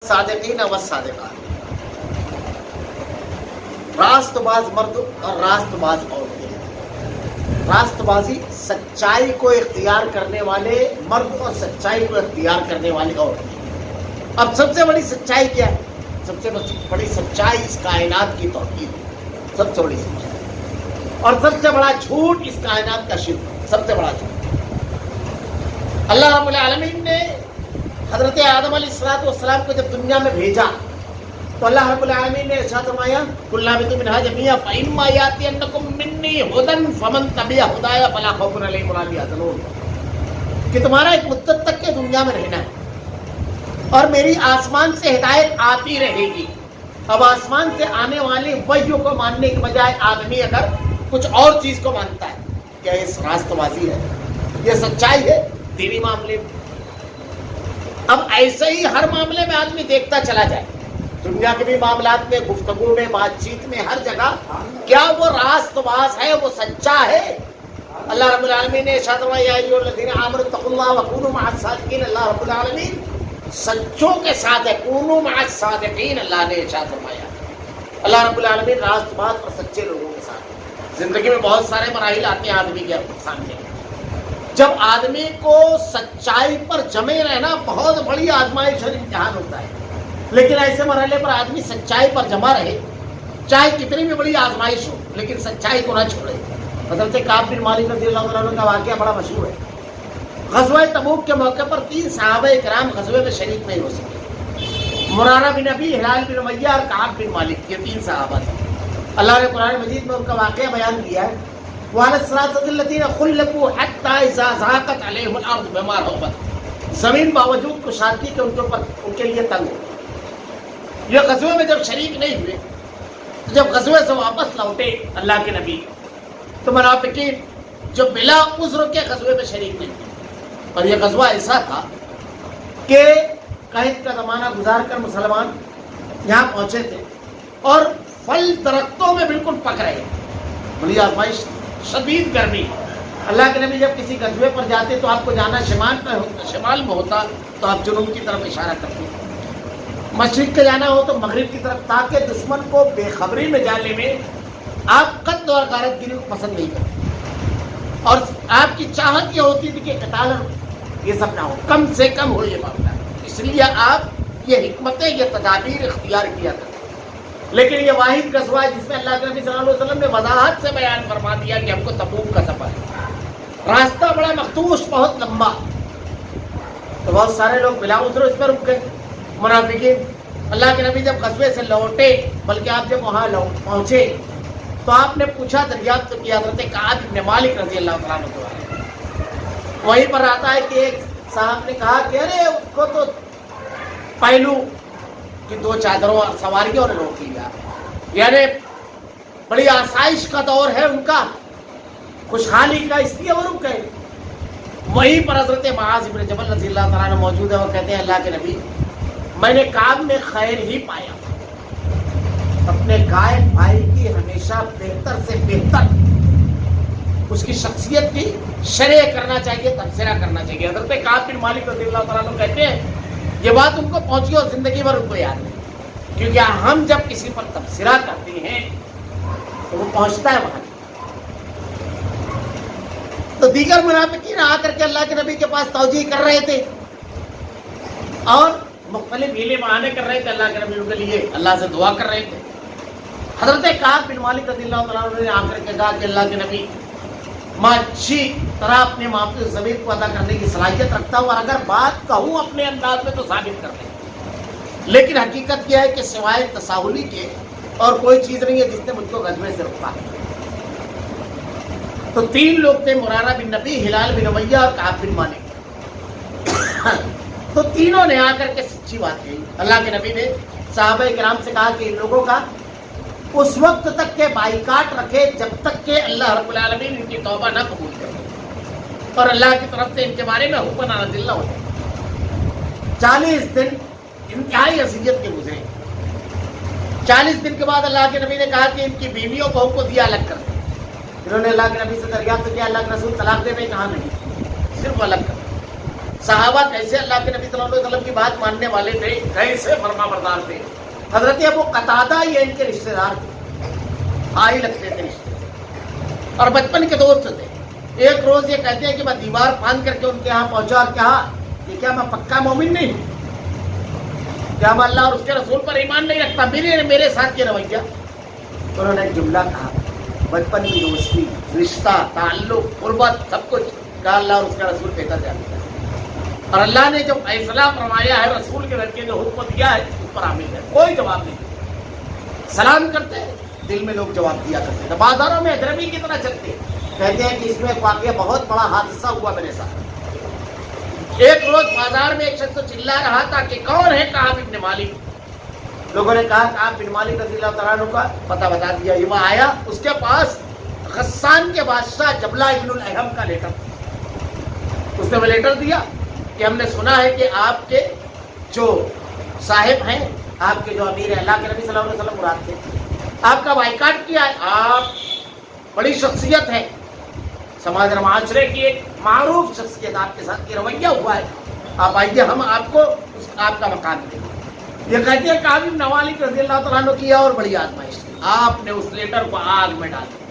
صادقین و صادقات، راست باز مرد اور راست باز عورتیں۔ راست بازی سچائی کو اختیار کرنے والے مرد اور سچائی کو اختیار کرنے والی عورتیں۔ اب سب سے بڑی سچائی کیا ہے؟ سب سے بڑی سچائی اس کائنات کی توحید ہے، سب سے بڑی سچائی، اور سب سے بڑا جھوٹ اس کائنات کا شرک، سب سے بڑا جھوٹ۔ اللہ رب العالمین نے حضرت آدم علیہ السلام کو جب دنیا میں بھیجا تو اللہ رب العالمین نے ارشاد فرمایا قُلْ اهْبِطُوا مِنْهَا جَمِيعًا فَإِمَّا يَأْتِيَنَّكُم مِّنِّي هُدًى فَمَن تَبِعَ هُدَايَ فَلَا خَوْفٌ عَلَيْهِمْ وَلَا هُمْ يَحْزَنُونَ، کہ تمہارا ایک مدت تک کے دنیا میں رہنا ہے اور میری آسمان سے ہدایت آتی رہے گی۔ اب آسمان سے آنے والی وحیوں کو ماننے کے بجائے آدمی اگر کچھ اور چیز کو مانتا ہے، کیا یہ راست بازی ہے؟ یہ سچائی ہے دینی معاملے میں؟ اب ایسے ہی ہر معاملے میں آدمی دیکھتا چلا جائے، دنیا کے بھی معاملات میں، گفتگو میں، بات چیت میں، ہر جگہ کیا وہ راست باز ہے، وہ سچا ہے؟ اللہ رب العالمین نے ارشاد فرمایا یا ایھا الذین آمنوا اتقوا اللہ وکونوا مع الصادقین۔ اللہ رب العالمین سچوں کے ساتھ ہے، کونوا مع الصادقین، اللہ نے ارشاد فرمایا۔ اللہ رب العالمین راست باز اور سچے لوگوں کے ساتھ۔ زندگی میں بہت سارے مراحل آتے ہیں آدمی کے سامنے، جب آدمی کو سچائی پر جمے رہنا بہت بڑی آزمائش اور امتحان ہوتا ہے، لیکن ایسے مرحلے پر آدمی سچائی پر جمع رہے، چاہے کتنی بھی بڑی آزمائش ہو لیکن سچائی کو نہ چھوڑے۔ حضرت کعب بن مالک رضی اللہ عنہ کا واقعہ بڑا مشہور ہے۔ غزوہ تبوک کے موقع پر 3 صحابہ کرام غزوے میں شریک نہیں ہو سکے، مرارہ بن ابی، ہلال بن امیہ اور کعب بن مالک، یہ 3 صحابہ تھے۔ اللہ نے قرآن مجید میں ان کا واقعہ بیان کیا ہے، وعلی الصراط الذین خلفوا حتی اذا ضاقت علیہم الارض بما رحبت، زمین باوجود کشادگی کے ان کے اوپر ان کے لیے تنگ ہو۔ یہ غزوے میں جب شریک نہیں ہوئے، جب غزوے سے واپس لوٹے اللہ کے نبی، تو منافقین جو بلا عذر کے غزوے میں شریک نہیں ہوئے، اور یہ غزوہ ایسا تھا کہ قحط کا زمانہ گزار کر مسلمان یہاں پہنچے تھے اور پھل درختوں میں بالکل پک رہے، بڑی آزمائش، شدید گرمی۔ اللہ کے نبی جب کسی غزوے پر جاتے تو آپ کو جانا شمال میں ہوتا تو آپ جنوب کی طرف اشارہ کرتے، مشرق کے جانا ہو تو مغرب کی طرف، تاکہ دشمن کو بے خبری میں جانے میں آپ قتل اور غارت گیری کو پسند نہیں کرتے، اور آپ کی چاہت یہ ہوتی تھی کہ قتال یہ سب نہ ہو، کم سے کم ہو یہ معاملہ، اس لیے آپ یہ حکمتیں، یہ تدابیر اختیار کیا کرتے۔ لیکن یہ واحد غزوہ ہے جس میں اللہ کے نبی صلی اللہ علیہ وسلم نے وضاحت سے بیان فرما دیا کہ ہم کو تبوک کا سفر ہے، راستہ بڑا مخدوش، بہت لمبا، تو بہت سارے لوگ بلا عذر اس پر رک گئے منافقین۔ اللہ کے نبی جب غزوے سے لوٹے، بلکہ آپ جب وہاں پہنچے تو آپ نے پوچھا، دریافت کیا حضرت کعب بن مالک رضی اللہ تعالیٰ عنہ کے بارے میں۔ وہیں پر آتا ہے کہ ایک صاحب نے کہا کہ ارے اس کو تو پہلو کی 2 چادروں اور سواریوں نے روک لیا، یعنی بڑی آسائش کا دور ہے ان کا، خوشحالی کا، اس لیے وہ رک گئے۔ وہیں پر حضرت معاذ بن جبل رضی اللہ تعالیٰ عنہ موجود ہے، وہ کہتے ہیں اللہ کے نبی میں نے کعب میں خیر ہی پایا، اپنے غائب بھائی کی ہمیشہ بہتر سے بہتر اس کی شخصیت کی شرح کرنا چاہیے، تبصرہ کرنا چاہیے۔ حضرت کعب بن مالک رضی اللہ تعالیٰ عنہ کہتے ہیں یہ بات ان کو پہنچی اور زندگی بھر ان کو یاد ہے، کیونکہ ہم جب کسی پر تبصرہ کرتے ہیں تو وہ پہنچتا ہے وہاں۔ تو دیگر منافقین آ کر کے اللہ کے نبی کے پاس توجیہ کر رہے تھے اور مختلف ہیلے بہانے کر رہے تھے، اللہ کے نبی ان کے لیے اللہ سے دعا کر رہے تھے۔ حضرت کعب بن مالک رضی اللہ تعالیٰ عنہ نے آ کر کے کہا کہ اللہ کے نبی میں اچھی طرح اپنے معاملے ضمیر کو ادا کرنے کی صلاحیت رکھتا ہوں، اور اگر بات کہوں اپنے انداز میں تو ثابت کر دیں، لیکن حقیقت یہ ہے کہ سوائے تساہلی کے اور کوئی چیز نہیں ہے جس نے مجھ کو غزوے سے روکا۔ تو 3 لوگ تھے، مرارہ بن نبی، ہلال بن امیہ اور کعب بن مالک۔ تو تینوں نے آ کر کے سچی بات کہی۔ اللہ کے نبی نے صحابہ کرام سے کہا کہ ان لوگوں کا اس وقت تک کے بائیکاٹ رکھے جب تک کہ اللہ رب العالمین ان کی توبہ نہ قبول کرے اور اللہ کی طرف سے ان کے بارے میں حکم نازل نہ ہو جائے۔ 40 دن انتہائی اذیت کے گزرے۔ 40 دن کے بعد اللہ کے نبی نے کہا کہ ان کی بیویوں بہو کو دیا الگ کر دیں۔ انہوں نے اللہ کے نبی سے دریافت کیا، اللہ کے رسول طلاق دے میں کہا نہیں، صرف الگ کر۔ صحابہ کیسے اللہ کے نبی صلی اللہ علیہ وسلم کی بات ماننے والے تھے، کیسے فرما بردار تھے. حضرت ابو قتادہ یہ ان کے رشتے دار تھے، بھائی لگتے تھے رشتے اور بچپن کے دوست تھے. ایک روز یہ کہتے ہیں کہ میں دیوار پھاند کر کے ان کے یہاں پہنچا اور کہا کہ کیا میں پکا مومن نہیں ہوں، کیا میں اللہ اور اس کے رسول پر ایمان نہیں رکھتا، میرے ساتھ یہ رویہ. انہوں نے ایک جملہ کہا، بچپن کی دوستی، رشتہ، تعلق، قربت، سب کچھ کہا اللہ اور اس کا رسول بہتر جانتا ہے. اور اللہ نے جو فیصلہ فرمایا ہے رسول کے ذریعے جو حکم دیا ہے اس پر عامل ہے. کوئی جواب نہیں. سلام کرتے دل میں لوگ جواب دیا کرتے تھے، بازاروں میں اجنبی کی طرح چلتے. کہتے ہیں کہ اس میں ایک واقعہ بہت بڑا حادثہ ہوا میرے ساتھ. ایک روز بازار میں ایک شخص چلا رہا تھا کہ کون ہے کعب ابن مالک. لوگوں نے کہا کعب بن مالک رضی اللہ تعالیٰ عنہ کا پتہ بتا دیا. یہ وہ آیا، اس کے پاس غسان کے بادشاہ جبلہ ابن الاحم کا لیٹر. اس نے وہ لیٹر دیا کہ ہم نے سنا ہے کہ آپ کے جو صاحب ہیں، آپ کے جو امیر ہیں، اللہ کے نبی صلی اللہ علیہ وسلم مراد تھے، آپ کا بائیکاٹ کیا ہے. آپ بڑی شخصیت ہے، سماج اور معاشرے کی ایک معروف شخصیت، آپ کے ساتھ یہ رویہ ہوا ہے. آپ آئیے، ہم آپ کو آپ کا مقام دیں. یہ کہتے ہیں کعب بن مالک رضی اللہ تعالیٰ عنہ کی اور بڑی آزمائش تھی. آپ نے اس لیٹر کو آگ میں ڈال دیا.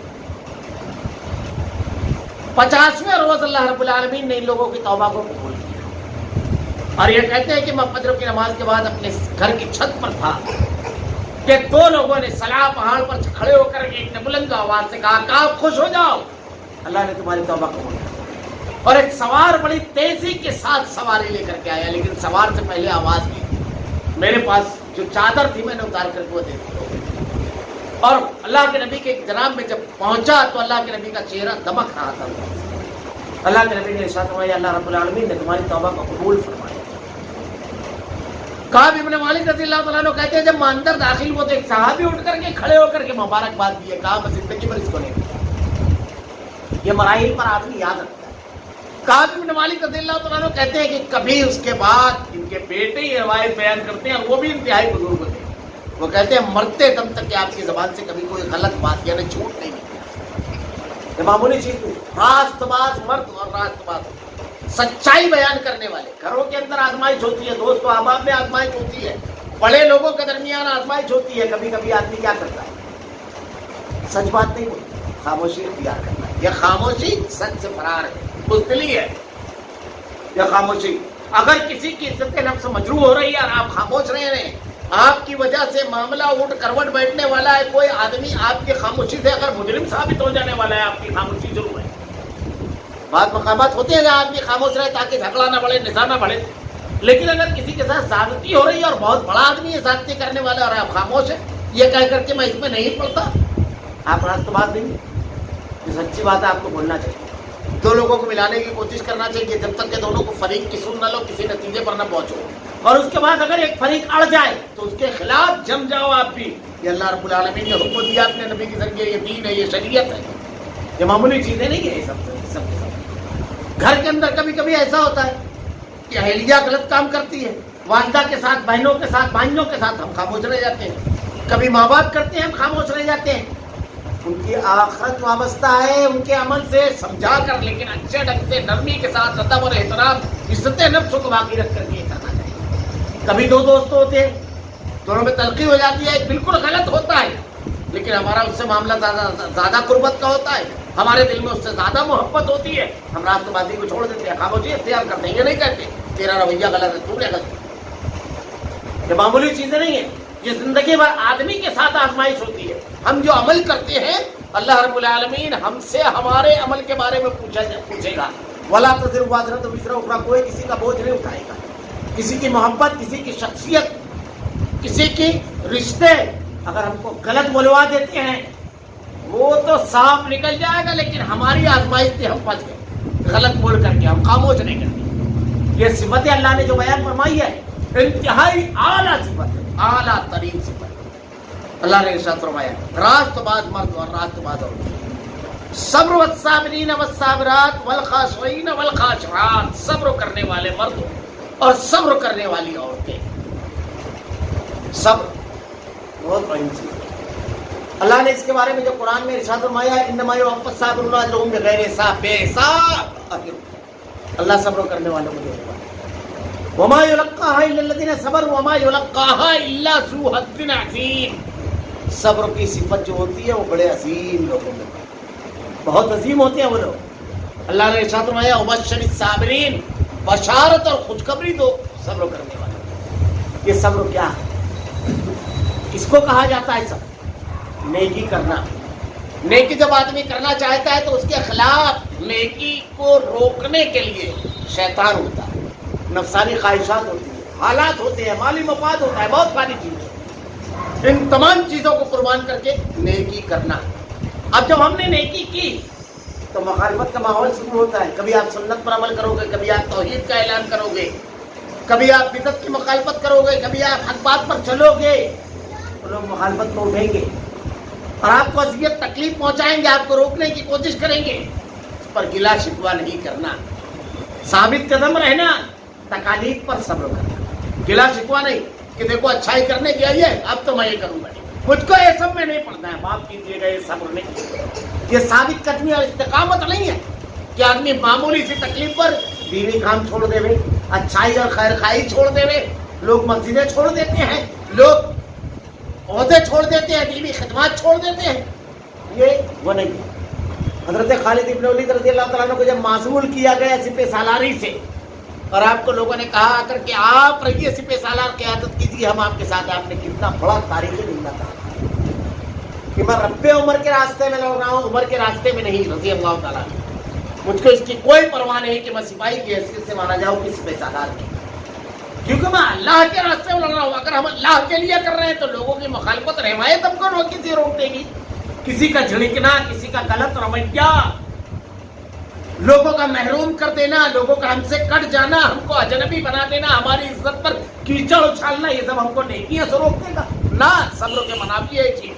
50ویں روز اللہ رب العالمین نے ان لوگوں کی توبہ کو قبول کیا. اور یہ کہتے ہیں کہ میں فجر کی نماز کے بعد اپنے گھر کی چھت پر تھا کہ دو لوگوں نے صلاح پہاڑ پر کھڑے ہو کر ایک نے بلند آواز سے کہا کعب خوش ہو جاؤ، اللہ نے تمہاری توبہ قبول کیا. اور ایک سوار بڑی تیزی کے ساتھ سواری لے کر کے آیا، لیکن سوار سے پہلے آواز کی. میرے پاس جو چادر تھی میں نے اتار کر وہ دے دی. اور اللہ کے نبی کے جناب میں جب پہنچا تو اللہ کے نبی کا چہرہ دمک رہا تھا. اللہ کے نبی نے ارشاد فرمایا اللہ رب العالمین نے تمہاری توبہ کو قبول فرمایا. کعب ابن مالک رضی اللہ تعالیٰ عنہ کہتے ہیں جب میں اندر داخل ہوتے ایک صحابی اٹھ کر کے کھڑے ہو کر کے مبارکباد دیے. کہا میں زندگی پر اس کو نہیں. یہ مراحل پر آدمی یاد رکھتا ہے. کعب ابن مالک رضی اللہ تعالیٰ عنہ کہتے ہیں کہ کبھی اس کے بعد ان کے بیٹے یہ روایت بیان کرتے ہیں، وہ بھی انتہائی بزرگ تھے. وہ کہتے ہیں مرتے دم تک کہ آپ کی زبان سے کبھی کوئی غلط بات یعنی جھوٹ نہیں نکلا. یہ معمولی چیز نہیں. راست باز مرد اور راست باز سچائی بیان کرنے والے. گھروں کے اندر آزمائش ہوتی ہے، دوست و احباب میں آزمائش ہوتی ہے، بڑے لوگوں کے درمیان آزمائش ہوتی ہے. کبھی کبھی آدمی کیا کرتا ہے؟ سچ بات نہیں بولتا، خاموشی اختیار کرتا ہے. یہ خاموشی سچ سے فرار ہے، بزدلی ہے. یہ خاموشی اگر کسی کی عزت نفس مجروح ہو رہی ہے اور آپ خاموش رہے ہیں، آپ کی وجہ سے معاملہ اٹھ کروٹ بیٹھنے والا ہے، کوئی آدمی آپ کی خاموشی سے اگر مجرم ثابت ہو جانے والا ہے، آپ کی خاموشی ضرور ہے. بعض مقامات ہوتے ہیں جہاں آدمی خاموش رہے تاکہ جھگڑا نہ بڑھے، نزاع نہ بڑھے. لیکن اگر کسی کے ساتھ زیادتی ہو رہی ہے اور بہت بڑا آدمی ہے زیادتی کرنے والا اور آپ خاموش ہیں، یہ کہہ کر کے میں اس میں نہیں پڑتا، آپ راست بات نہیں. یہ سچی بات ہے، آپ کو بولنا چاہیے. دو لوگوں کو ملانے کی کوشش کرنا چاہیے جب تک کہ دونوں کو فریق کی سن نہ لو، کسی نتیجے پر نہ پہنچو. اور اس کے بعد اگر ایک فریق اڑ جائے تو اس کے خلاف جم جاؤ آپ بھی. یہ اللہ رب العالمین نے حکم دیا اپنے نبی کے ذریعے. یہ دین ہے، یہ شریعت ہے، یہ معمولی چیزیں نہیں ہے. سب گھر کے اندر کبھی کبھی ایسا ہوتا ہے کہ اہلیہ غلط کام کرتی ہے، والدہ کے ساتھ، بہنوں کے ساتھ، بھائیوں کے ساتھ ہم خاموش رہ جاتے ہیں. کبھی ماں باپ کرتے ہیں ہم خاموش رہ جاتے ہیں. ان کی آخرت وابستہ ہے ان کے عمل سے سمجھا کر، لیکن اچھے ڈھنگ سے نرمی کے ساتھ ادب اور احترام، عزت نفس کو باقی رکھ کر کے کرنا چاہیے. کبھی دو دوست ہوتے ہیں، دونوں میں تلخی ہو جاتی ہے، ایک بالکل غلط ہوتا ہے لیکن ہمارا اس سے معاملہ زیادہ قربت کا ہوتا ہے، ہمارے دل میں اس سے زیادہ محبت ہوتی ہے. ہم راست بازی کو چھوڑ دیتے ہیں، خاموشی اختیار کرتے ہیں. یہ نہیں کہتے تیرا رویہ غلط ہے، تو نے غلط. یہ معمولی چیزیں نہیں ہیں، یہ زندگی بھر آدمی کے ساتھ آزمائش ہوتی ہے. ہم جو عمل کرتے ہیں اللہ رب العالمین ہم سے ہمارے عمل کے بارے میں پوچھے گا. وَلَا تَزِرُ وَازِرَةٌ وِزْرَ أُخْرَىٰ. کوئی کسی کا بوجھ نہیں اٹھائے گا. کسی کی محبت، کسی کی شخصیت، کسی کی رشتے اگر ہم کو غلط بلوا دیتے ہیں وہ تو صاف نکل جائے گا، لیکن ہماری آزمائش سے ہم پھنس گئے غلط بول کر کے، ہم خاموش نہیں کرتے. یہ صفت اللہ نے جو بیان فرمائی ہے انتہائی اعلیٰ صفت ہے، اعلیٰ ترین صفت. اللہ نے ارشاد فرمایا راست باز مرد اور راست باز عورت. صبر والصابرین والصابرات والخاشعین والخاشعات. صبر کرنے والے مرد اور صبر کرنے والی عورتیں. صبر بہت بڑی چیز ہے. اللہ نے اس کے بارے میں جو قرآن میں ارشاد فرمایا ہے انما یوفی الصابرون اجرهم بغیر حساب. بے حساب اللہ صبر کرنے والوں کو دے گا. وما یلقاها الا الذین صبروا وما یلقاها الا ذو حظ عظیم. صبر کی صفت جو ہوتی ہے وہ بڑے عظیم لوگوں میں بہت عظیم ہوتے ہیں وہ لوگ. اللہ نے ارشاد فرمایا وبشر الصابرین، بشارت اور خوشخبری دو صبر کرنے والے. یہ صبر کیا ہے؟ کس کو کہا جاتا ہے صبر؟ نیکی کرنا. نیکی جب آدمی کرنا چاہتا ہے تو اس کے خلاف نیکی کو روکنے کے لیے شیطان ہوتا ہے، نفسانی خواہشات ہوتی ہیں، حالات ہوتے ہیں، مالی مفاد ہوتا ہے، بہت ساری چیزیں. ان تمام چیزوں کو قربان کر کے نیکی کرنا. اب جب ہم نے نیکی کی تو مخالفت کا ماحول شروع ہوتا ہے. کبھی آپ سنت پر عمل کرو گے، کبھی آپ توحید کا اعلان کرو گے، کبھی آپ بدعت کی مخالفت کرو گے، کبھی آپ حق بات پر چلو گے تو لوگ مخالفت کو اٹھیں گے اور آپ کو اذیت تکلیف پہنچائیں گے، آپ کو روکنے کی کوشش کریں گے. اس پر گلا شکوہ نہیں کرنا، ثابت قدم رہنا، تکالیف پر صبر کرنا. گلا شکوہ نہیں کہ دیکھو اچھائی کرنے کی آئی ہے اب تو میں یہ کروں گا، مجھ کو یہ سب میں نہیں پڑھنا ہے، معاف کیجیے گا، یہ صبر نہیں. یہ ثابت قدمی اور استقامت نہیں ہے کہ آدمی معمولی سی تکلیف پر دینی کام چھوڑ دے وے، اچھائی اور خیر خواہی چھوڑ دے وے. لوگ مسجدیں چھوڑ دیتے ہیں، لوگ عہدے چھوڑ دیتے ہیں، دینی خدمات چھوڑ دیتے ہیں. یہ وہ نہیں. حضرت خالد ابن ولید رضی اللہ تعالیٰ عنہ کو جب معزول کیا گیا سپہ سالاری سے اور آپ کو لوگوں نے کہا آ کر کہ آپ رہیے سپہ سالار قیادت کیجیے، ہم آپ کے ساتھ، آپ نے کتنا بڑا تاریخی جملہ کہا کہ میں رب عمر کے راستے میں لڑ رہا ہوں، عمر کے راستے میں نہیں، رضی اللہ تعالیٰ. مجھ کو اس کی کوئی پرواہ نہیں کہ میں سپاہی کی حیثیت سے مانا جاؤں کہ سپہ سالار کی، کیونکہ میں اللہ کے راستے میں لڑ رہا ہوں. اگر ہم اللہ کے لیے کر رہے ہیں تو لوگوں کی مخالفت اور حمایت ہم کو کسی روک دے گی. کسی کا جھڑکنا، کسی کا غلط رویہ، لوگوں کا محروم کر دینا، لوگوں کا ہم سے کٹ جانا، ہم کو اجنبی بنا دینا، ہماری عزت پر کیچڑ اچھالنا، یہ سب ہم کو نیکیاں سے روک دے گا نہ. صبر کے منافی ہے چیز.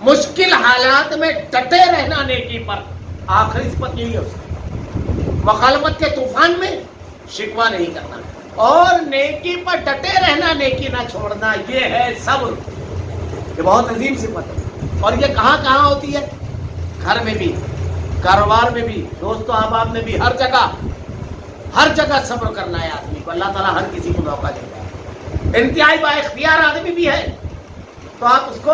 مشکل حالات میں ڈٹے رہنا نیکی پر، آخری صفت یہی ہے اس کی. مخالفت کے طوفان میں شکوہ نہیں کرنا اور نیکی پر ڈٹے رہنا، نیکی نہ چھوڑنا، یہ ہے صبر. یہ بہت عظیم صفت ہے. اور یہ کہاں کہاں ہوتی ہے؟ گھر میں بھی، کاروبار میں بھی، دوستوں احباب میں بھی، ہر جگہ صبر کرنا ہے آدمی کو. اللہ تعالیٰ ہر کسی کو موقع دیتا ہے. انتہائی با اختیار آدمی بھی ہے تو آپ اس کو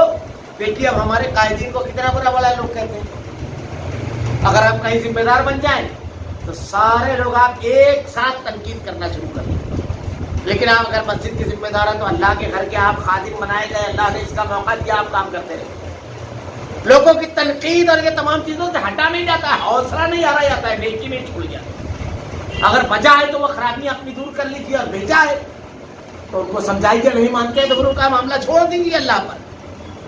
دیکھیے. اب ہمارے قائدین کو کتنا برا بڑا لوگ کہتے ہیں. اگر آپ کہیں ذمہ دار بن جائیں تو سارے لوگ آپ ایک ساتھ تنقید کرنا شروع کر دیں. لیکن آپ اگر مسجد کے ذمہ دار ہیں تو اللہ کے گھر کے آپ خادم بنائے گئے، اللہ نے اس کا موقع دیا، آپ کام کرتے رہے. لوگوں کی تنقید اور یہ تمام چیزوں سے ہٹا نہیں جاتا ہے، حوصلہ نہیں آ رہا جاتا ہے، نیکی نہیں چھوڑ جاتا. اگر بجا ہے تو وہ خرابیاں اپنی دور کر لیجیے، اور بھیجا ہے تو ان کو سمجھائیے، نہیں مانتے تو پھر ان کا معاملہ چھوڑ دیجیے اللہ پر.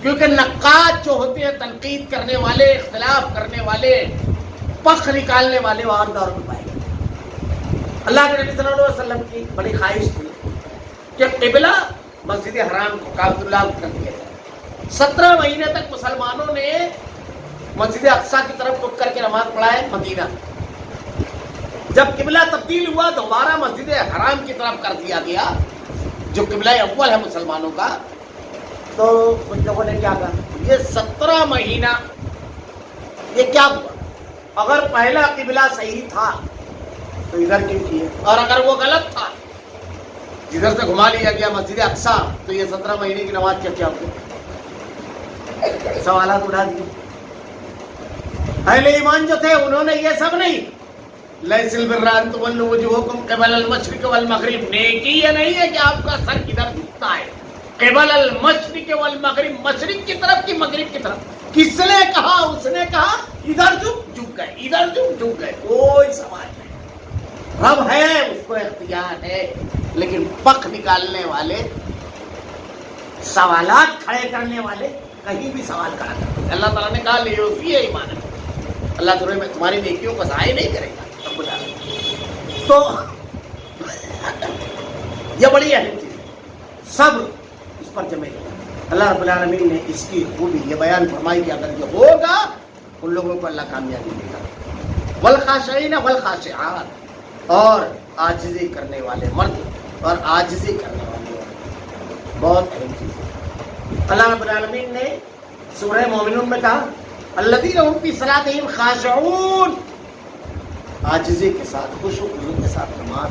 کیونکہ نقاد جو ہوتے ہیں، تنقید کرنے والے، اختلاف کرنے والے، پخ نکالنے والے، وہ اور دور میں پائے گئے. اللہ کے نبی صلی اللہ علیہ وسلم کی بڑی خواہش تھی کہ قبلہ مسجد حرام کو کعبۃ اللہ کر دیا جائے. 17 مہینے تک مسلمانوں نے مسجد اقصیٰ کی طرف رک کر کے نماز پڑھائے. مدینہ جب قبلہ تبدیل ہوا دوبارہ مسجد حرام کی طرف کر دیا گیا جو قبلہ اول ہے مسلمانوں کا. تو کچھ لوگوں نے کیا کہا، یہ 17 مہینہ یہ کیا ہوا؟ اگر پہلا قبلہ صحیح تھا تو ادھر کیوں کیے، اور اگر وہ غلط تھا جدھر سے گھما لیا گیا مسجد اقصیٰ تو یہ 17 مہینے کی نماز کیا ہوا؟ سوالات اٹھا دیے. اہل ایمان جو تھے انہوں نے یہ سب نہیں، لیس البر ان تولوا وجوہکم قبل المشرق والمغرب، نیکی یہ نہیں ہے کہ آپ کا سر کدھر جھکتا ہے. قبل المشرق والمغرب، مشرق کی طرف کی مغرب کی طرف. کس نے کہا؟ اس نے کہا ادھر جھک گئے، ادھر جھک گئے. کوئی سوال نہیں. رب ہے، اس کو اختیار ہے، لیکن پخ نکالنے والے، سوالات کھڑے کرنے والے کہیں بھی سوال کھڑا کرتے ہیں. اللہ تعالیٰ نے کہا لیوفی ہے ایمان ہے، اللہ تمہاری نیکیوں کو ضائع نہیں کرے گا. تو یہ بڑی اہم چیز ہے صبر، اس پر جمے. اللہ رب العالمین نے اس کی خوبی یہ بیان فرمائی کہ اگر یہ ہوگا ان لوگوں کو اللہ کامیابی دے گا. والخاشعین والخاشعات، اور عاجزی کرنے والے مرد اور عاجزی کرنے والے عورت، بہت اہم چیز ہے. اللہ رب العالمین نے سورہ مومنون میں کہا الذین هم فی صلاتہم خاشعون، عاجزی کے ساتھ، خشوع و خضوع کے ساتھ نماز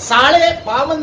52.5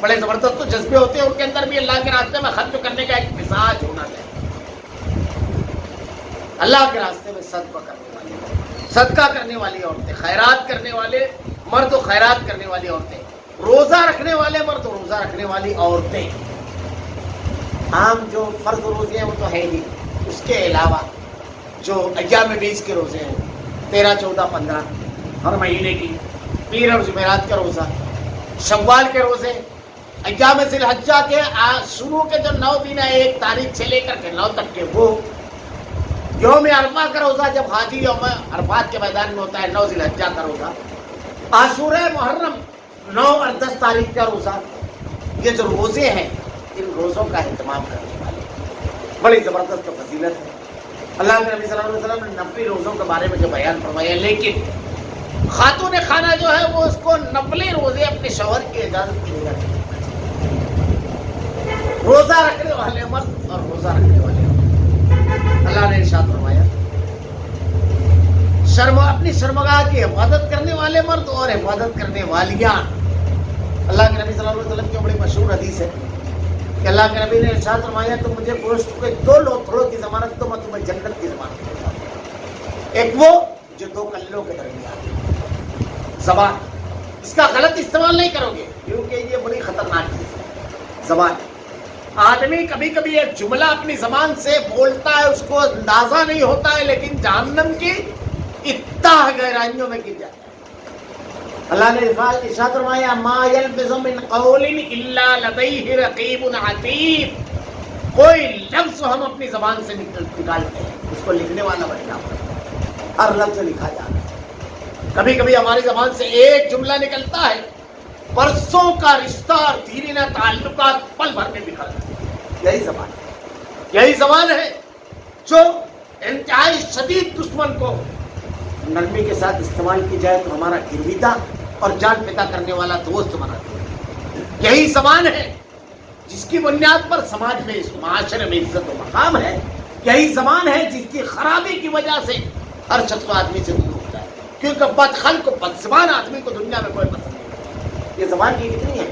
بڑے زبردست جذبے ہوتے ہیں ان کے اندر بھی اللہ کے راستے میں خرچ کرنے کا ایک مزاج ہونا چاہیے. اللہ کے راستے میں صدقہ کرنے والی عورتیں، خیرات کرنے والے مرد و خیرات کرنے والی عورتیں، روزہ رکھنے والے مرد و روزہ رکھنے والی عورتیں. عام جو فرض روزے ہیں وہ تو ہے ہی، اس کے علاوہ جو ایام 20 کے روزے ہیں، 13، 14، 15 ہر مہینے کی، پیر اور جمعرات کا روزہ، شوال کے روزے، ایام ذی الحجہ کے شروع کے جو 9 دن ہیں 1 تاریخ سے لے کر کے 9 تک کے، وہ یوم عرفہ کا روزہ جب حاجی یوم عرفات کے میدان میں ہوتا ہے، 9 ذی الحجہ کا روزہ، عاشورہ محرم 9 اور 10 تاریخ کا روزہ. یہ جو روزے ہیں ان روزوں کا اہتمام کرنے والے بڑی زبردست فضیلت ہے. اللہ کے نبی صلی اللہ علیہ وسلم نے 90 روزوں کے بارے میں جو بیان فرمایا، لیکن خاتون خانہ جو ہے وہ اس کو نفلی روزے اپنے شوہر کی اجازت کے لیے رکھتی ہے. روزہ رکھنے والے مرد اور روزہ رکھنے والے مرد، اللہ نے ارشاد فرمایا اپنی شرمگاہ کی حفاظت کرنے والے مرد اور حفاظت کرنے والیاں. اللہ کے نبی صلی اللہ علیہ وسلم کی بڑی مشہور حدیث ہے کہ اللہ کے نبی نے ارشاد فرمایا تم مجھے گوشت کے 2 لوتھڑوں کی ضمانت دو، میں تمہیں جنت کی ضمانت دیتا ہوں. ایک وہ جو 2 کلوں کے درمیان زبان، اس کا غلط استعمال نہیں کرو گے کیونکہ یہ بڑی خطرناک چیز ہے. زبان، آدمی کبھی کبھی ایک جملہ اپنی زبان سے بولتا ہے، اس کو اندازہ نہیں ہوتا ہے، لیکن جہنم کی اتنا گہرائیوں میں گر جاتا ہے. اللہ نے ارشاد فرمایا ما یلفظ من قول الا لدیہ رقیب عتید. کوئی لفظ ہم اپنی زبان سے نکالتے ہیں اس کو لکھنے والا بیٹھا ہوا، ہر لفظ لکھا جاتا ہے. کبھی کبھی ہماری زبان سے ایک جملہ نکلتا ہے، برسوں کا رشتہ اور دیرینہ تعلقات پل بھر میں بکھر جاتے ہیں. یہی زبان ہے جو انتہائی شدید دشمن کو نرمی کے ساتھ استعمال کی جائے تو ہمارا گرویدہ اور جان پیدا کرنے والا دوست بناتی ہے. یہی زبان ہے جس کی بنیاد پر سماج میں، اس معاشرے میں عزت و مقام ہے. یہی زبان ہے جس کی خرابی کی وجہ سے ہر شخص آدمی سے دور ہوتا ہے، کیونکہ بدخلق و بدزبان آدمی کو دنیا میں کوئی پسند نہیں. یہ زبان کی کتنی ہے.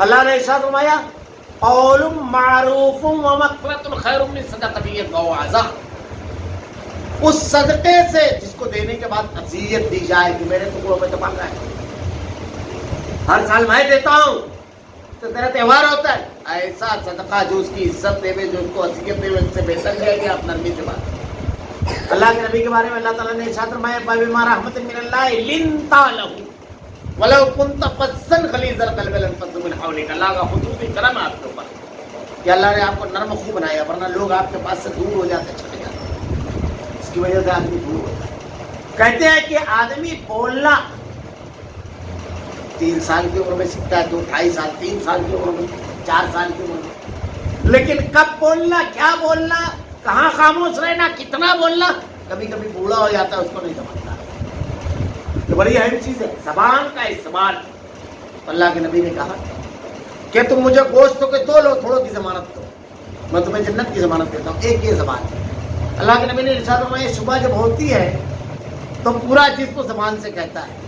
اللہ نے ارشاد فرمایا قول معروف ومغفرۃ خیر من صدقۃ یتبعها اذى. اس صدقے سے جس کو دینے کے بعد اذیت دی جائے کہ میرے ٹکڑوں میں تو پڑ رہا ہے، ہر سال میں دیتا ہوں تو تیرا تہوار ہوتا ہے، ایسا صدقہ جو اس کی عزت دے جو اس کو اذیت دے اس سے بہتر ہے کہ آپ نرمی سے بات. اللہ کے نبی کے بارے میں اللہ تعالیٰ نے ارشاد فرمایا فبما رحمۃ من اللہ لنت لهم ولو كنت فظا غلیظ القلب لانفضوا من حولك. اللہ کا خصوصی کرم ہے آپ کے اوپر کہ اللہ نے آپ کو نرم خو بنایا، ورنہ لوگ آپ کے پاس سے دور ہو جاتے، چھٹ جاتے، اس کی وجہ سے آدمی دور ہوتا ہے. کہتے ہیں کہ آدمی بولنا 3 سال کی عمر میں سیکھتا ہے، 2 2.5 سال، 3 سال کی عمر میں، 4 سال کی عمر میں، لیکن کب بولنا، کیا بولنا، کہاں خاموش رہنا، کتنا بولنا، کبھی کبھی بوڑھا ہو جاتا ہے اس کو نہیں سمجھتا. یہ بڑی اہم چیز ہے زبان کا استعمال. اللہ کے نبی نے کہا کہ تم مجھے گوشت کے 2 لوتھڑوں کی ضمانت دو، میں تمہیں جنت کی ضمانت دیتا ہوں. ایک یہ زبان ہے. اللہ کے نبی نے ارشاد فرمایا صبح جب ہوتی ہے تو پورا جسم زبان سے کہتا ہے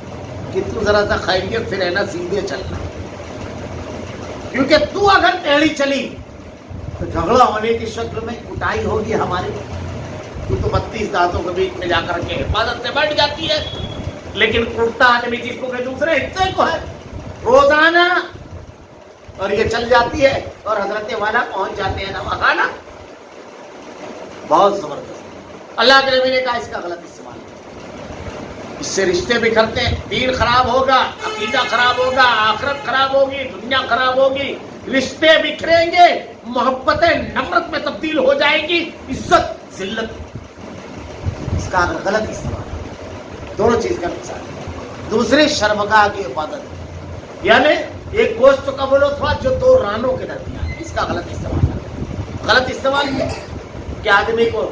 کہ تو ذرا سا خیریت سے رہنا، سیدھے چلنا، کیونکہ تو اگر ٹیڑھی چلی تو جھگڑا ہونے کی شکل میں کٹائی ہوگی ہماری. تو 32 دانتوں کے بیچ میں جا کر کے حفاظت سے بیٹھ جاتی ہے، لیکن کرتا آدمی جسم کے دوسرے حصے کو ہے روزانہ، اور یہ چل جاتی ہے اور حضرت والا پہنچ جاتے ہیں نواخانہ. بہت زبردست. اللہ کے نبی نے کہا اس کا غلط استعمال ہے، اس سے رشتے بکھرتے ہیں، دین خراب ہوگا، عقیدہ خراب ہوگا، آخرت خراب ہوگی، دنیا خراب ہوگی، رشتے بکھریں گے، محبتیں نفرت میں تبدیل ہو جائے گی، عزت ذلت. اس کا غلط استعمال ہے، دونوں چیز کا نقصان ہے. دوسری شرمگاہ کی حفاظت، یعنی ایک گوشت کا بولو تھا جو 2 رانوں کے درمیان، اس کا غلط استعمال ہے. غلط استعمال ہے کہ آدمی کو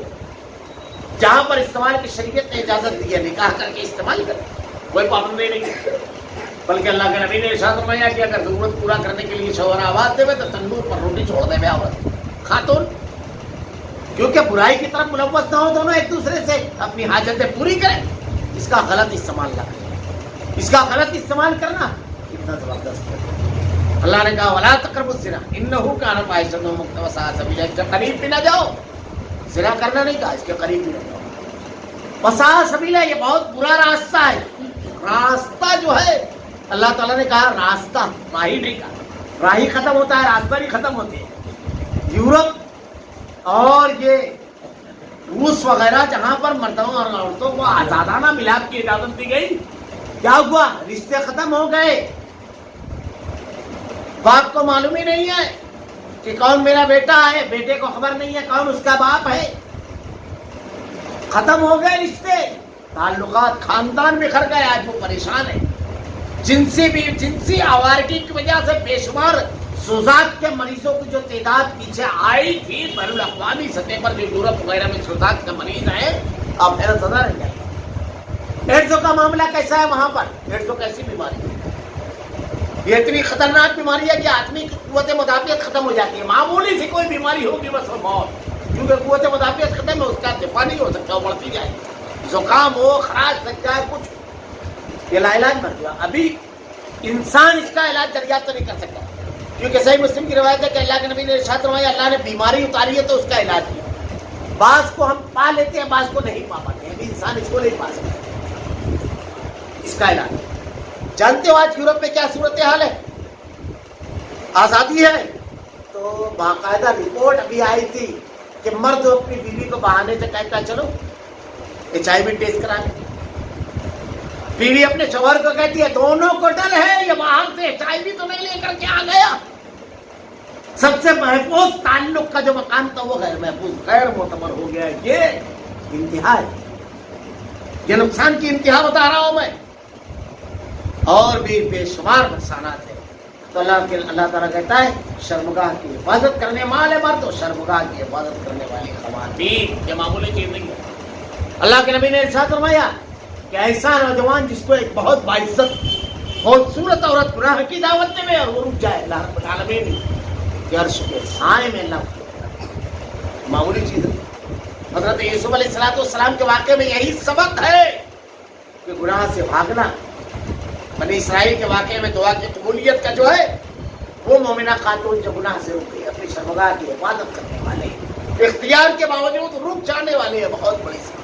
جہاں پر استعمال کی شریعت نے اجازت دی ہے نکاح کر کے استعمال کرے، کوئی پابندی نہیں. بلکہ اللہ کے نبی نے ارشاد فرمایا کہ اگر ضرورت پورا کرنے کے لیے شوہر آواز دے تو تندور پر روٹی چھوڑ دے عورت خاتون، کیونکہ برائی کی طرف ملوث نہ ہو، دونوں ایک دوسرے سے اپنی حاجتیں پوری کریں. اس کا غلط استعمال نہ کریں. اس کا غلط استعمال کرنا کتنا زبردست ہے. اللہ نے کہا ولا تقربوا الزنا انه كان فاحشۃ ومقتا وساء سبیلا، اس کے قریب بھی نہ جاؤ، زنا کرنا نہیں کہا، اس کے قریب بھی نہ جاؤ، وساء سبیلا یہ بہت برا راستہ ہے، راستہ جو ہے اللہ تعالیٰ نے کہا راستہ، راہی نہیں کہا، راہی ختم ہوتا ہے راستہ نہیں ختم ہوتی ہے۔ یورپ اور یہ روس وغیرہ جہاں پر مردوں اور عورتوں کو آزادانہ ملاپ کی اجازت دی گئی، کیا ہوا؟ رشتے ختم ہو گئے، باپ کو معلوم ہی نہیں ہے کہ کون میرا بیٹا ہے، بیٹے کو خبر نہیں ہے کون اس کا باپ ہے، ختم ہو گئے رشتے، تعلقات، خاندان بکھر گئے، آج وہ پریشان ہے۔ جنسی آوارگی کی وجہ سے بے شمار سوزاک کے مریضوں کی جو تعداد پیچھے آئی تھی بین الاقوامی سطح پر، جو یورپ وغیرہ میں سوزاک کے مریض ہیں، اب حیرت زدہ رہ جائے۔ ایڈز کا معاملہ کیسا ہے وہاں پر؟ ایڈز کیسی بیماری ہے؟ یہ اتنی خطرناک بیماری ہے کہ آدمی کی قوت مدافعت ختم ہو جاتی ہے، معمولی سی کوئی بیماری ہوگی بس موت، کیونکہ قوت مدافعت ختم ہے، اس کا دفاع نہیں ہو سکتا، وہ بڑھتی جائے، زکام ہو، خراش لگ جائے، کچھ یہ لا علاج مر گیا۔ ابھی انسان اس کا علاج دریافت تو نہیں کر سکتا، کیونکہ صحیح مسلم کی روایت ہے کہ اللہ کے نبی نے ارشاد فرمایا اللہ نے بیماری اتاری ہے تو اس کا علاج کیا۔ بعض کو ہم پا لیتے ہیں، بعض کو نہیں پا پاتے ہیں، ابھی انسان اس کو نہیں پا سکتا، اس کا علاج۔ جانتے ہو آج یورپ میں کیا صورتحال ہے؟ آزادی ہے تو باقاعدہ رپورٹ ابھی آئی تھی کہ مرد اپنی بیوی کو بہانے سے کہتا چلو HIV ٹیسٹ کرا لیں، بیوی اپنے شوہر کو کہتی ہے دونوں کو ڈر ہے یہ باہر سے HIV تو نہیں لے کر کے آ گیا۔ سب سے محفوظ تعلق کا جو مقام تھا وہ غیر محفوظ، غیر معتبر ہو گیا۔ یہ انتہا ہے، یہ نقصان کی انتہا بتا رہا ہوں میں، اور بھی بے شمار نقصانات ہیں۔ تو اللہ تعالیٰ کہتا ہے شرمگاہ کی حفاظت کرنے والے مرد اور شرمگاہ کی حفاظت کرنے والی خواتین، یہ معمولی چیز نہیں ہے۔ اللہ کے نبی نے ارشاد فرمایا کہ ایسا نوجوان جس کو ایک بہت باعزت خوبصورت عورت گناہ کی دعوت دے اور وہ رک جائے، اللہ رب العالمین کے عرش کے سائے میں اللہ، معمولی چیز ہے۔ حضرت یوسف علیہ السلام کے واقعے میں یہی سبق ہے کہ گناہ سے بھاگنا۔ بنی اسرائیل کے واقعے میں دعا کی قبولیت کا جو ہے وہ مومنہ خاتون جو گناہ سے رک گئی، اپنی شرمگاہ کی حفاظت کرنے والے، اختیار کے باوجود رک جانے والے ہے، بہت بڑی سی۔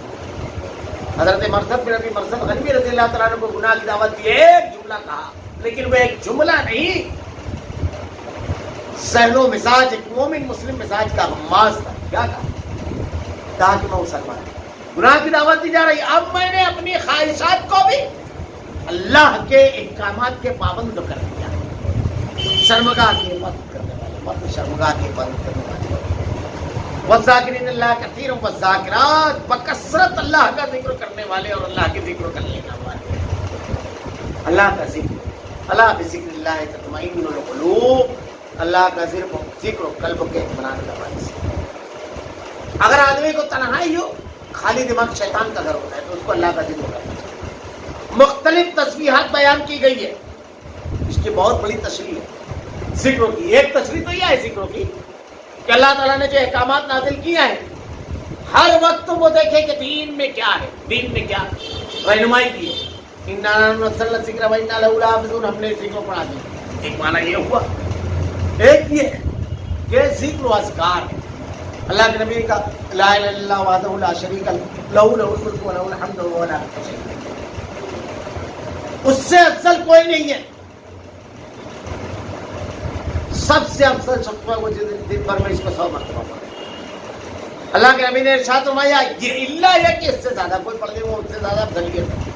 حضرت مرثد بن ابی مرثد غنوی رضی اللہ تعالیٰ عنہ کو گناہ کی دعوت دی، ایک جملہ کہا، لیکن وہ ایک جملہ نہیں، ذہن و مزاج، ایک مومن مسلم مزاج کا غماز تھا۔ کیا کہا کہ میں مسلمان ہوں، گناہ کی دعوت دی جا رہی، اب میں نے اپنی خواہشات کو بھی اللہ کے احکامات کے پابند کر دیا۔ شرمگاہ کی حفاظت کرنے والے مرد، شرمگاہ کی حفاظت کرنے والے، والذاکرین اللہ کثیر والذاکرات، بکثرت اللہ کا ذکر کرنے والے اور اللہ کے ذکر کرنے والے، اللہ کا ذکر، اللہ بذکر اللہ تطمئن القلوب، اللہ کا ذکر قلب کے اطمینان کا باعث۔ اگر آدمی کو تنہائی ہو، خالی دماغ شیطان کا گھر ہوتا ہے، تو اس کو اللہ کا ذکر کرنا چاہیے۔ مختلف تسبیحات بیان کی گئی ہے، اس کی بہت بڑی تشریح ہے ذکر کی۔ ایک تشریح تو یہ ہے ذکر کی کہ اللہ تعالیٰ نے جو احکامات نازل کیے ہیں، ہر وقت وہ دیکھے کہ دین میں کیا ہے، دین میں کیا رہنمائی کی ہے۔ اِنَّا نَزَّلْنَا الذِّكْرَ وَإِنَّا لَهُ لَحَافِظُونَ، ہم نے ذکر پڑھا دیا۔ ایک معنی یہ ہوا، ایک یہ ہے کہ ذکر و اذکار ہے۔ اللہ کے نبی کا لا الہ الا اللہ وحدہ لا شریک لہ لہ الملک ولہ الحمد وهو علی کل شیء قدیر، اس سے افضل کوئی نہیں ہے۔ سب سے افضل شخص وہ دن بھر میں اس کو 100 مرتبہ پڑھے۔ اللہ کے نبی نے ارشاد فرمایا یہ اللہ ہے کہ اس سے زیادہ کوئی پڑھ لے وہ اس سے زیادہ افضلیت ہے۔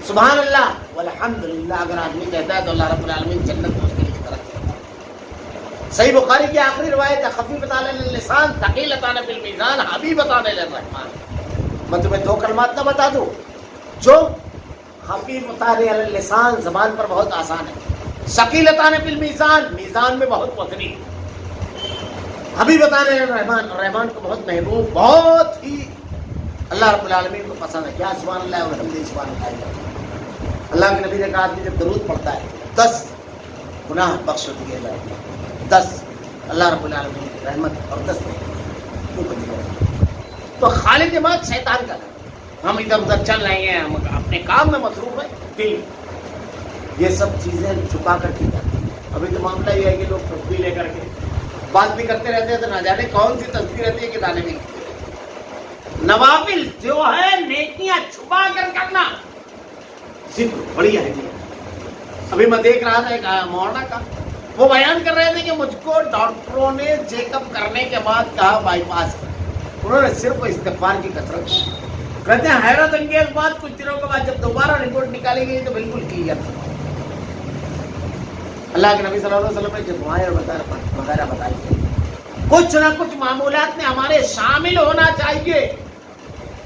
سبحان اللہ والحمدللہ اگر آدمی کہتا ہے تو اللہ رب العالمین جنت میں اس کے لیے طرف کرتا ہے۔ صحیح بخاری کی آخری روایت ہے خفیفتان علی اللسان ثقیلتان فی المیزان حبیبتان الی الرحمن۔ میں تمہیں 2 کلمات نہ بتا دوں جو خفیفتان علی اللسان زبان پر بہت آسان ہے، ثقیلتان فی المیزان میزان میں بہت وزنی، حبیبتان الی الرحمن رحمان کو بہت محبوب، بہت ہی اللہ رب العالمین کو پسند ہے۔ کیا سبحان اللہ والحمد سبحان اللہ۔ اللہ کے نبی نے کہا آدمی جب درود پڑھتا ہے 10 گناہ بخش دیے جاتے ہیں، 10 اللہ رب العالمین کی رحمت اور 10 تو خالی دماغ شیطان کا ہے، ہم ادھر ادھر چل رہے ہیں، ہم اپنے کام میں مصروف ہیں، دل یہ سب چیزیں چھپا کر کی جاتی ہیں۔ ابھی تو معاملہ یہ ہے کہ لوگ تصویر لے کر کے بات بھی کرتے رہتے ہیں تو نہ جانے کون سی تصویر رہتی ہے کہ دانے بھی نوافل جو ہے نیکیاں چھپا کر کرنا ذکر بڑی اہمیت ہے. ابھی میں دیکھ رہا تھا ایک مولانا کا وہ بیان کر رہے تھے کہ مجھ کو ڈاکٹروں نے چیک اپ کرنے کے بعد کہا بائی پاس کر. انہوں نے صرف استغفار کی کثرت کی. کہتے ہیں حیرت انگیز بات کچھ دنوں کے بعد جب دوبارہ رپورٹ نکالی گئی تو بالکل کلیئر تھا. اللہ کے نبی صلی اللہ علیہ وسلم نے جو دعائیں وغیرہ بتائی کچھ نہ کچھ معمولات میں ہمارے شامل ہونا چاہیے.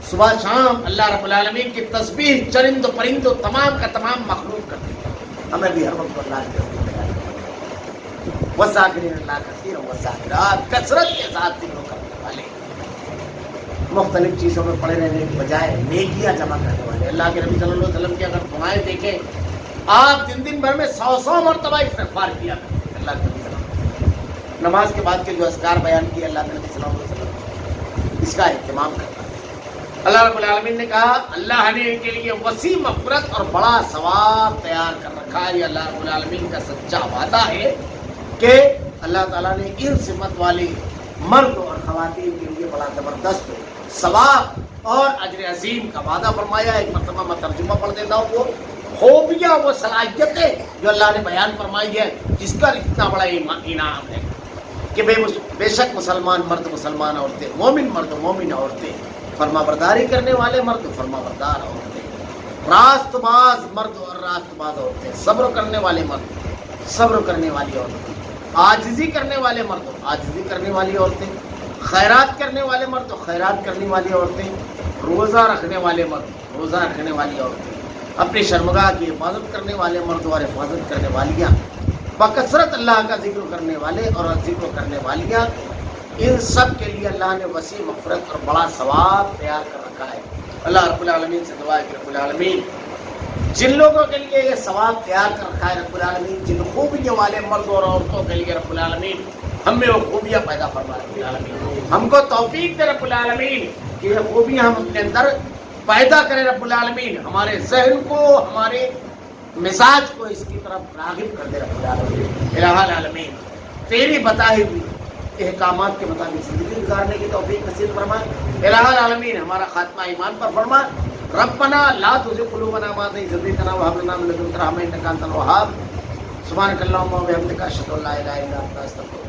صبح شام اللہ رب العالمین کی تسبیح چرند و پرند و تمام کا تمام مخلوق کرتے ہیں. ہمیں بھی ہر وقت اللہ کی تسبیح کریں. والذاکرین اللہ کثیرا والذاکرات کثرت کے ساتھ ذکر کرنے والے مختلف چیزوں میں پڑے رہنے کی بجائے نیکیاں جمع کرنے والے. اللہ کے نبی صلی اللہ علیہ وسلم کی اگر دعائیں دیکھیں آپ دن بھر میں 100 مرتبہ استغفار کیا کرتے. اللہ کے نبی صلی اللہ علیہ وسلم نماز کے بعد کے جو اذکار بیان کیے اللہ کے نبی صلی اللہ علیہ وسلم اس کا اہتمام کرتا ہے. اللہ رب العالمین نے کہا اللہ نے ان کے لیے وسیع مغفرت اور بڑا ثواب تیار کر رکھا ہے. یہ اللہ رب العالمین کا سچا وعدہ ہے کہ اللہ تعالیٰ نے ان صفت والے مرد اور خواتین کے لیے بڑا زبردست ثواب اور اجر عظیم کا وعدہ فرمایا. ایک مرتبہ میں ترجمہ پڑھ دیتا ہوں. وہ خوبیاں وہ صلاحیتیں جو اللہ نے بیان فرمائی ہے جس کا اتنا بڑا انعام ہے کہ بے شک مسلمان مرد مسلمان عورتیں مومن مرد مومن عورتیں فرما برداری کرنے والے مرد فرما بردار عورتیں راست باز مرد اور راست باز عورتیں صبر کرنے والے مرد صبر کرنے والی عورتیں عاجزی کرنے والے مرد عاجزی کرنے والی عورتیں خیرات کرنے والے مرد خیرات کرنے والی عورتیں روزہ رکھنے والے مرد روزہ رکھنے والی عورتیں اپنی شرمگاہ کی حفاظت کرنے والے مرد اور حفاظت کرنے والیاں بکثرت اللہ کا ذکر کرنے والے اور ذکر کرنے والیاں ان سب کے لیے اللہ نے وسیع مغفرت اور بڑا ثواب تیار کر رکھا ہے. اللہ رب العالمین سے دعا ہے کہ رب العالمین جن لوگوں کے لیے یہ ثواب تیار کر رکھا ہے رب العالمین جن خوبیوں والے مرد اور عورتوں کے لیے رب العالمین ہم میں وہ خوبیاں پیدا فرما رب العالمین ہم کو توفیق دے رب العالمین کہ یہ خوبیاں ہم اپنے اندر پیدا کرے رب العالمین ہمارے ذہن کو ہمارے مزاج کو اس کی طرف راغب کر دے رب العالمین. الہ العالمین تیری بتائی ہوئی احکامات کے مطابق زندگی گزارنے کی توفیق نصیب فرما. الہ العالمین ہمارا خاتمہ ایمان پر فرما. ربنا لا تزغ قلوبنا بعد إذ هديتنا وهب لنا من لدنك رحمة إنك أنت الوهاب. سبحانك اللهم وبحمدك أشهد أن لا إله إلا أنت أستغفرك